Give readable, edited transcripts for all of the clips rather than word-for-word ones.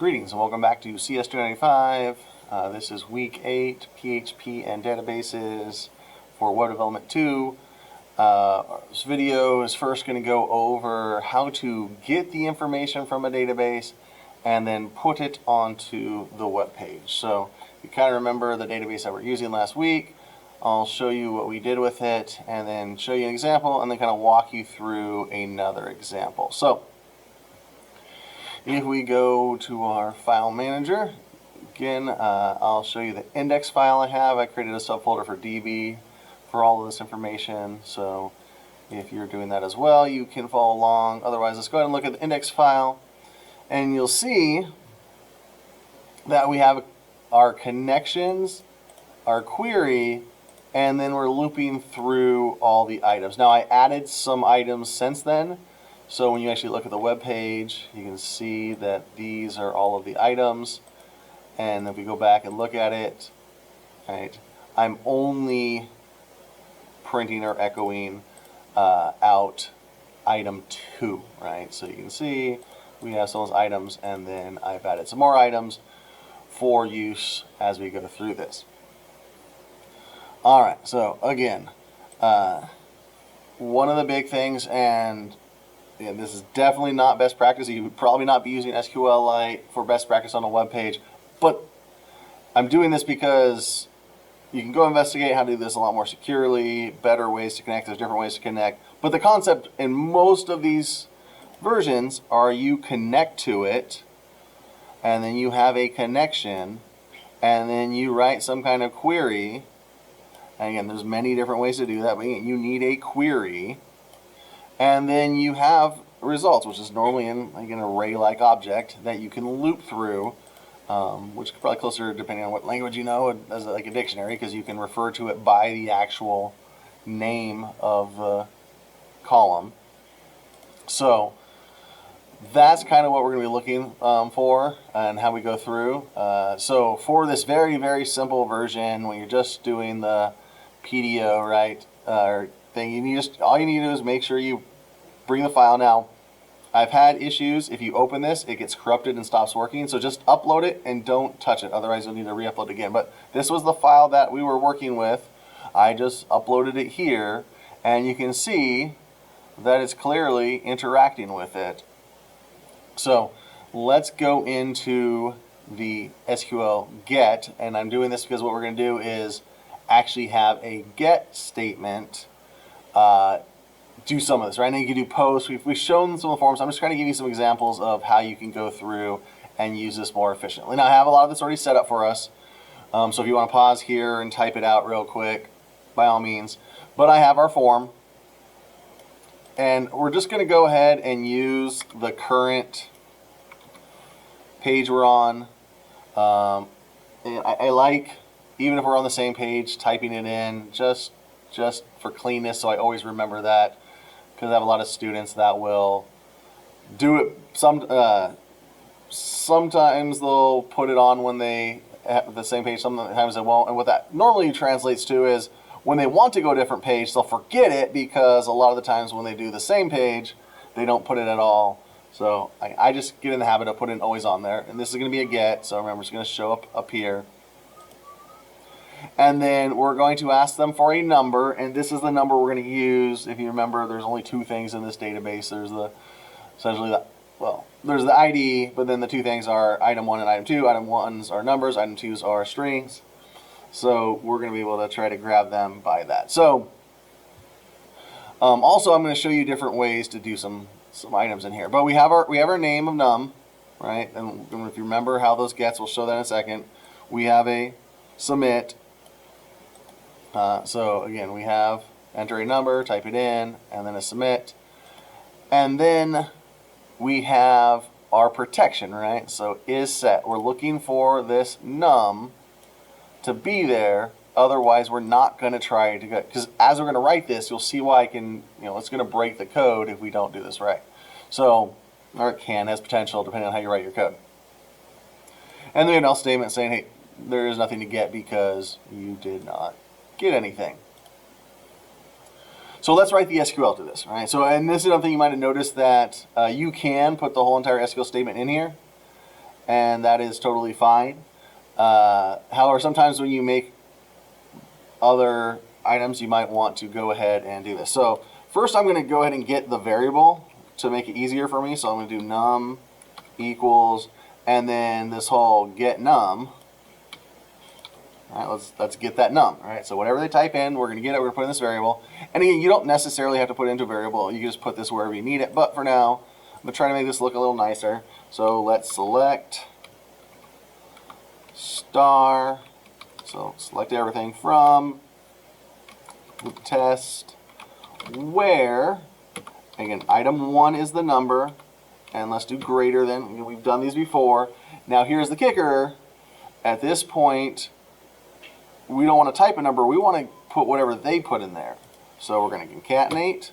Greetings and welcome back to CS295. This is week 8, PHP and databases for Web Development 2. This video is first going to go over how to get the information from a database and then put it onto the web page. So you kind of remember the database that we're using last week. I'll show you what we did with it and then show you an example and then kind of walk you through another example. So if we go to our file manager, again, I'll show you the index file I have. I created a subfolder for DB for all of this information. So if you're doing that as well, you can follow along. Otherwise, let's go ahead and look at the index file. And you'll see that we have our connections, our query, and then we're looping through all the items. Now, I added some items since then. So when you actually look at the web page, you can see that these are all of the items. And if we go back and look at it, right, I'm only printing or echoing out item 2, right? So you can see we have some of those items, and then I've added some more items for use as we go through this. All right, so again, one of the big things, and this is definitely not best practice. You would probably not be using SQLite for best practice on a web page, but I'm doing this because you can go investigate how to do this a lot more securely, better ways to connect. There's different ways to connect, but the concept in most of these versions are you connect to it, and then you have a connection, and then you write some kind of query. And again, there's many different ways to do that, but you need a query. And then you have results, which is normally in like an array-like object that you can loop through, which is probably closer depending on what language you know, as like a dictionary, because you can refer to it by the actual name of the column. So that's kind of what we're going to be looking for and how we go through. So for this very, very simple version, when you're just doing the PDO, right, thing, all you need to do is make sure you bring the file. Now, I've had issues. If you open this, it gets corrupted and stops working. So just upload it and don't touch it. Otherwise, you'll need to re-upload it again. But this was the file that we were working with. I just uploaded it here, and you can see that it's clearly interacting with it. So let's go into the SQL get, and I'm doing this because what we're going to do is actually have a get statement do some of this, right? And you can do posts. We've shown some of the forms. I'm just trying to give you some examples of how you can go through and use this more efficiently. Now, I have a lot of this already set up for us. So if you want to pause here and type it out real quick, by all means. But I have our form. And we're just going to go ahead and use the current page we're on. And I like, even if we're on the same page, typing it in just for cleanness, so I always remember that, because I have a lot of students that will do it. Sometimes they'll put it on when they have the same page, sometimes they won't. And what that normally translates to is when they want to go to a different page, they'll forget it, because a lot of the times when they do the same page, they don't put it at all. So I just get in the habit of putting it always on there. And this is going to be a get, so remember, it's going to show up here. And then we're going to ask them for a number, and this is the number we're going to use. If you remember, there's only two things in this database. There's there's the ID, but then the two things are item 1 and item 2. Item 1s are numbers, item 2s are strings. So we're going to be able to try to grab them by that. So also, I'm going to show you different ways to do some items in here. But we have our name of num, right? And if you remember how those gets, we'll show that in a second. We have a submit. So again, we have enter a number, type it in, and then a submit. And then we have our protection, right? So is set. We're looking for this num to be there. Otherwise, we're not going to try to get, because as we're going to write this, you'll see why it's going to break the code if we don't do this right. So, or it has potential depending on how you write your code. And then we have an else statement saying, hey, there is nothing to get because you did not get anything. So let's write the SQL to this, right? So, and this is something you might have noticed that you can put the whole entire SQL statement in here, and that is totally fine. However, sometimes when you make other items, you might want to go ahead and do this. So first I'm going to go ahead and get the variable to make it easier for me. So I'm going to do num equals, and then this whole get num. All right, let's get that num. All right, so whatever they type in, we're going to get it. We're going to put in this variable. And again, you don't necessarily have to put it into a variable. You can just put this wherever you need it. But for now, I'm going to try to make this look a little nicer. So let's select star. So select everything from loop test where, again, item 1 is the number, and let's do greater than. We've done these before. Now here's the kicker. At this point, we don't want to type a number. We want to put whatever they put in there. So we're going to concatenate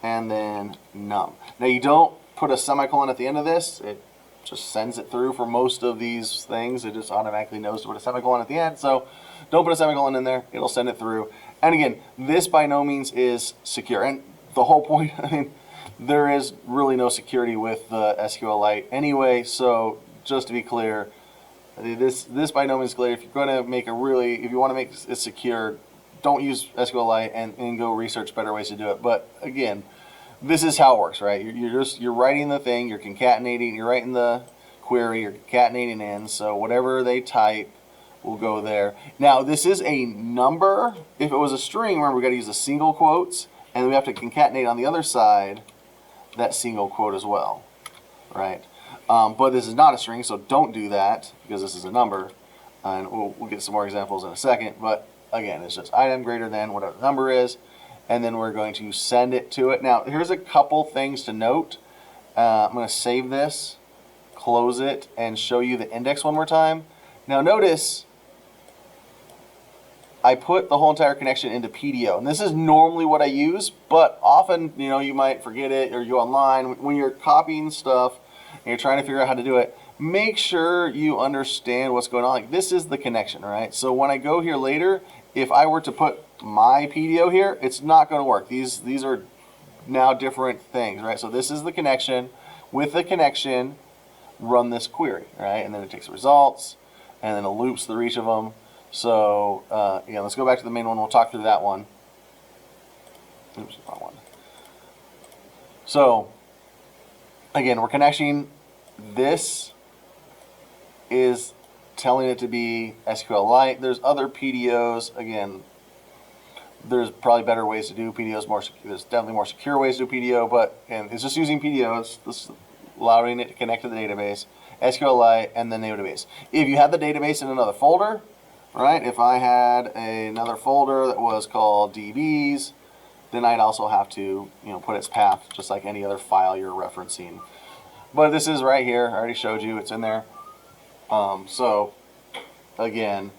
and then num. Now you don't put a semicolon at the end of this. It just sends it through for most of these things. It just automatically knows to put a semicolon at the end. So don't put a semicolon in there. It'll send it through. And again, this by no means is secure. And the whole point, I mean, there is really no security with the SQLite anyway. So just to be clear, this by no means is clear. If you're going to make if you want to make it secure, don't use SQLite and go research better ways to do it. But again, this is how it works, right? You're writing the thing, you're concatenating, you're writing the query, you're concatenating in. So whatever they type will go there. Now this is a number. If it was a string, remember we got to use the single quotes, and we have to concatenate on the other side that single quote as well, right? But this is not a string, so don't do that because this is a number, and we'll get some more examples in a second. But again, it's just item greater than whatever the number is, and then we're going to send it to it. Now, here's a couple things to note. I'm going to save this, close it, and show you the index one more time. Now, notice I put the whole entire connection into PDO, and this is normally what I use, but often, you might forget it or you go online. When you're copying stuff and you're trying to figure out how to do it, make sure you understand what's going on. Like, this is the connection, right? So when I go here later, if I were to put my PDO here, it's not going to work. These are now different things, right? So this is the connection. With the connection, run this query, right? And then it takes results, and then it loops through each of them. So let's go back to the main one. We'll talk through that one. Oops, wrong one. So again, we're connecting. This is telling it to be SQLite. There's other PDOs. Again, there's probably better ways to do PDOs. There's definitely more secure ways to do PDO, but it's just using PDO. It's just allowing it to connect to the database, SQLite, and then the database. If you have the database in another folder, right? If I had another folder that was called DBs, then I'd also have to, put its path just like any other file you're referencing. But this is right here. I already showed you. It's in there. So again,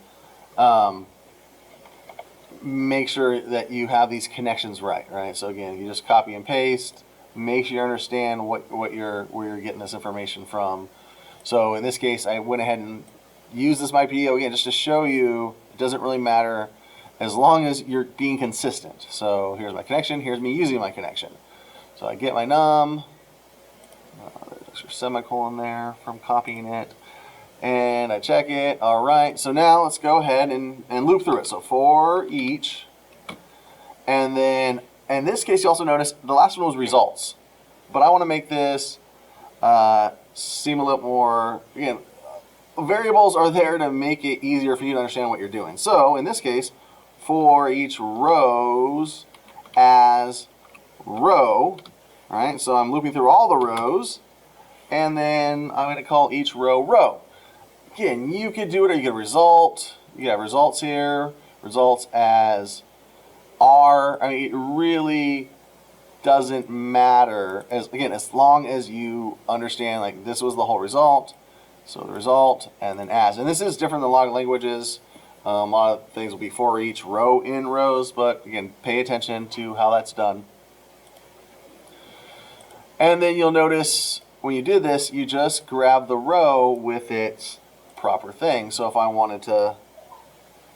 make sure that you have these connections right? So again, you just copy and paste. Make sure you understand where you're getting this information from. So in this case, I went ahead and used this my PDO again just to show you it doesn't really matter as long as you're being consistent. So here's my connection. Here's me using my connection. So I get my num. There's your semicolon there from copying it. And I check it. All right. So now let's go ahead and loop through it. So for each. And then in this case, you also notice the last one was results. But I want to make this seem a little more, again, variables are there to make it easier for you to understand what you're doing. So in this case, for each rows as row, right? So I'm looping through all the rows, and then I'm going to call each row row. Again, you could do it, or you could result. You have results here, results as R. I mean, it really doesn't matter as long as you understand, like, this was the whole result. So the result, and then as. And this is different than a lot of languages. A lot of things will be for each row in rows, but again, pay attention to how that's done. And then you'll notice when you did this, you just grab the row with its proper thing. So if I wanted to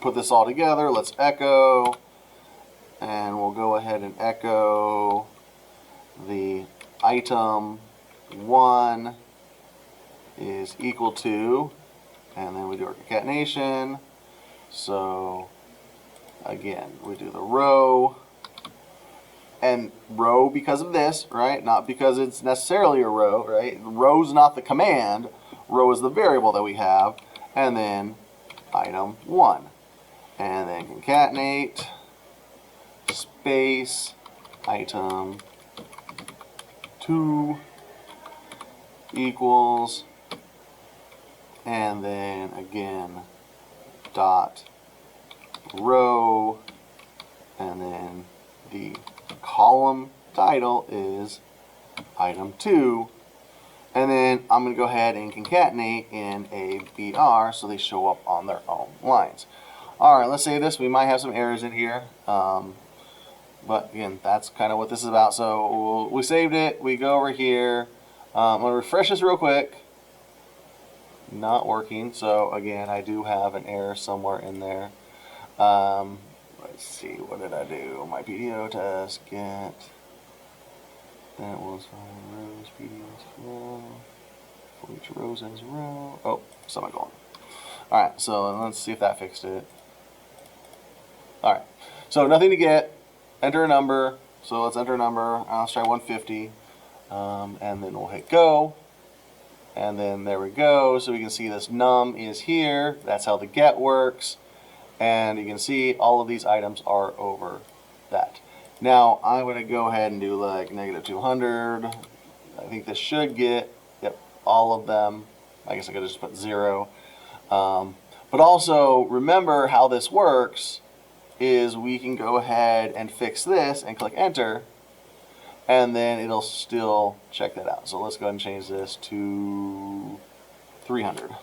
put this all together, let's echo, and we'll go ahead and echo the item 1 is equal to, and then we do our concatenation. So again, we do the row, and row because of this, right? Not because it's necessarily a row, right? Row's not the command, row is the variable that we have, and then item 1. And then concatenate, space, item 2 equals, and then again, dot row, and then the column title is item 2, and then I'm going to go ahead and concatenate in a BR so they show up on their own lines. Alright, let's save this. We might have some errors in here, but again, that's kind of what this is about. So we saved it, we go over here, I'm going to refresh this real quick. Not working, so again, I do have an error somewhere in there. Let's see, what did I do? My PDO test, get, that was 5 rows, PDO row, for each row as a row, oh, semicolon. Alright, so let's see if that fixed it. Alright, so nothing to get, enter a number, so let's enter a number, let's try 150, and then we'll hit go, and then there we go, so we can see this num is here, that's how the get works, and you can see all of these items are over that. Now, I'm going to go ahead and do like -200, I think this should get, yep, all of them, I guess I could just put 0, but also remember how this works is we can go ahead and fix this and click enter, and then it'll still check that out. So let's go ahead and change this to 300.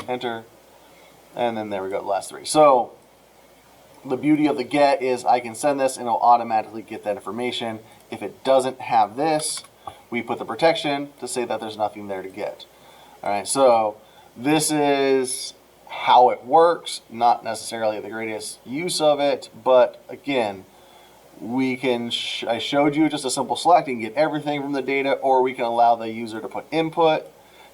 Enter, and then there we go, the last 3. So the beauty of the get is I can send this and it'll automatically get that information. If it doesn't have this, we put the protection to say that there's nothing there to get. All right, so this is how it works, not necessarily the greatest use of it, but again, we can, I showed you just a simple selecting, get everything from the data, or we can allow the user to put input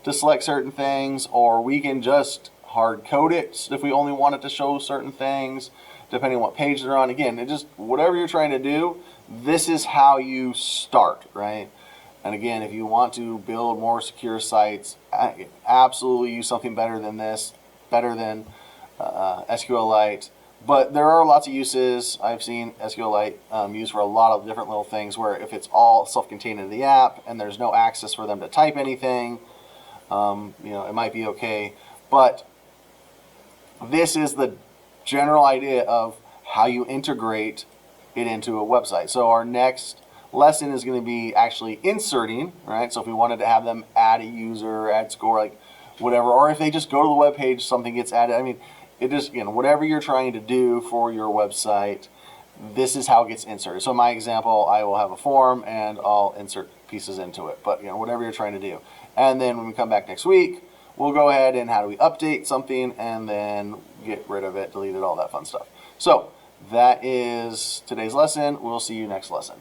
to select certain things, or we can just hard code it if we only want it to show certain things, depending on what page they're on. Again, it just, whatever you're trying to do, this is how you start, right? And again, if you want to build more secure sites, absolutely use something better than this, better than SQLite. But there are lots of uses. I've seen SQLite used for a lot of different little things where if it's all self-contained in the app and there's no access for them to type anything, you know, it might be okay. But this is the general idea of how you integrate it into a website. So our next lesson is going to be actually inserting, right? So if we wanted to have them add a user, add score, like whatever, or if they just go to the web page, something gets added. I mean, it just, you know, whatever you're trying to do for your website, this is how it gets inserted. So in my example, I will have a form and I'll insert pieces into it, but you know, whatever you're trying to do. And then when we come back next week, we'll go ahead and how do we update something and then get rid of it, delete it, all that fun stuff. So that is today's lesson. We'll see you next lesson.